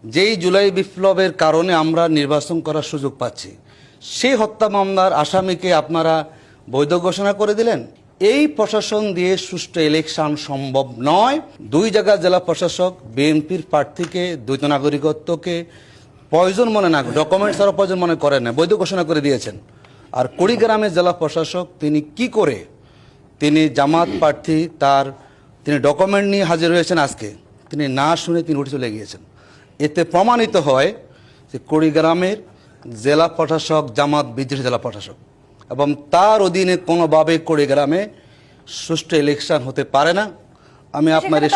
যেই জুলাই বিপ্লবের কারণে আমরা নির্বাচন করার সুযোগ পাচ্ছি, সেই হত্যা মামলার আসামিকে আপনারা বৈধ ঘোষণা করে দিলেন। এই প্রশাসন দিয়ে সুষ্ঠু ইলেকশন সম্ভব নয়। দুই জায়গার জেলা প্রশাসক বিএনপির প্রার্থীকে দ্বৈত নাগরিকত্বকে প্রয়োজন মনে না, ডকুমেন্টস আরও প্রয়োজন মনে করেন না, বৈধ ঘোষণা করে দিয়েছেন। আর কুড়িগ্রামের জেলা প্রশাসক তিনি কি করে, তিনি জামাত প্রার্থী তিনি ডকুমেন্ট নিয়ে হাজির হয়েছেন, আজকে তিনি না শুনে তিনি উঠে চলে গিয়েছেন। এতে প্রমাণিত হয় যে কুড়িগ্রামের জেলা প্রশাসক জামাত বিদ্রোহী জেলা প্রশাসক, এবং তার অধীনে কোনোভাবে কুড়িগ্রামে সুষ্ঠু ইলেকশন হতে পারে না। আমি আপনার এই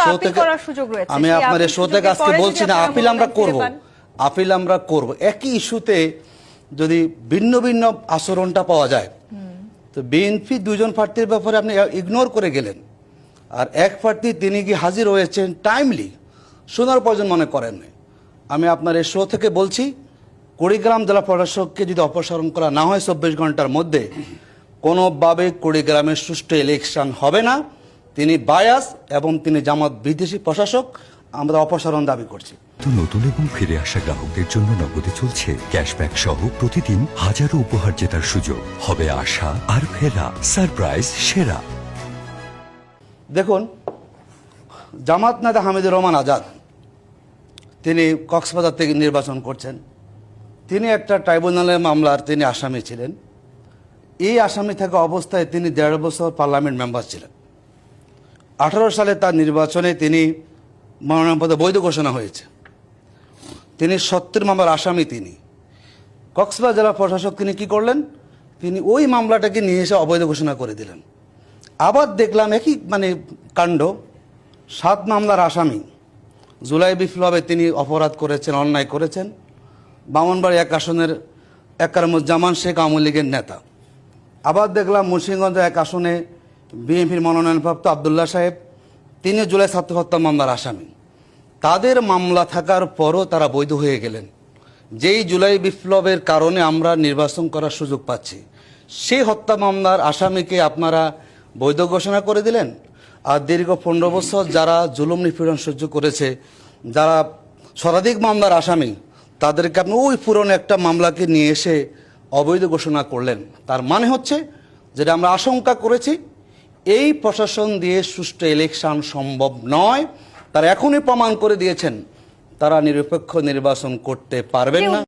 শো থেকে আজকে বলছি না, আপিল আমরা করব। একই ইস্যুতে যদি ভিন্ন ভিন্ন আচরণটা পাওয়া যায়, তো বিএনপি দুজন প্রার্থীর ব্যাপারে আপনি ইগনোর করে গেলেন, আর এক প্রার্থী তিনি কি হাজির হয়েছেন টাইমলি, শোনার প্রয়োজন মনে করেন। আমি আপনার এই শো থেকে বলছি, কুড়িগ্রাম জেলা প্রশাসককে যদি অপসারণ করা না হয় 24 ঘন্টার মধ্যে, কোনোভাবে কুড়িগ্রামের সুষ্ঠু ইলেকশন হবে না। তিনি বায়াস এবং তিনি জামাত বিদ্বেষী প্রশাসক, আমরা অপসারণ দাবি করছি। নতুন এবং ফিরে আসা গ্রাহকদের জন্য নগদে চলছে ক্যাশব্যাক সহ প্রতিদিন হাজারো উপহার জেতার সুযোগ। হবে আশা আর ফেরা, সারপ্রাইজ সেরা। দেখুন, জামাত নেতা হামিদুর রহমান আজাদ তিনি কক্সবাজার থেকে নির্বাচন করছেন। তিনি একটা ট্রাইব্যুনালের মামলার তিনি আসামি ছিলেন। এই আসামি থাকা অবস্থায় তিনি 1.5 বছর পার্লামেন্ট মেম্বার ছিলেন। 18 সালে তার নির্বাচনে তিনি মনোনয়নপত্র বৈধ ঘোষণা হয়েছে। তিনি 70 মামলার আসামি। তিনি কক্সবাজার জেলা প্রশাসক তিনি কি করলেন, তিনি ওই মামলাটাকে নিয়ে এসে অবৈধ ঘোষণা করে দিলেন। আবার দেখলাম একই কাণ্ড, 7 মামলার আসামি, জুলাই বিপ্লবে তিনি অপরাধ করেছেন, অন্যায় করেছেন। বামনবাড়ি 1 আসনের একরামুজ্জামান শেখ আওয়ামী লীগের নেতা। আবার দেখলাম মুন্সিগঞ্জ 1 আসনে বিএনপির মনোনয়নপ্রাপ্ত আবদুল্লাহ সাহেব, তিনি জুলাই ছাত্র হত্যা মামলার আসামি। তাদের মামলা থাকার পরও তারা বৈধ হয়ে গেলেন। যেই জুলাই বিপ্লবের কারণে আমরা নির্বাচন করার সুযোগ পাচ্ছি, সেই হত্যা মামলার আসামিকে আপনারা বৈধ ঘোষণা করে দিলেন। আর দীর্ঘ 15 বছর যারা জুলুম নিপীড়ন সহ্য করেছে, যারা শতাধিক মামলার আসামি, তাদেরকে আপনি ওই পুরনো একটা মামলাকে নিয়ে এসে অবৈধ ঘোষণা করলেন। তার মানে হচ্ছে, যেটা আমরা আশঙ্কা করেছি, এই প্রশাসন দিয়ে সুষ্ঠু ইলেকশন সম্ভব নয়। তারা এখনই প্রমাণ করে দিয়েছেন তারা নিরপেক্ষ নির্বাচন করতে পারবেন না।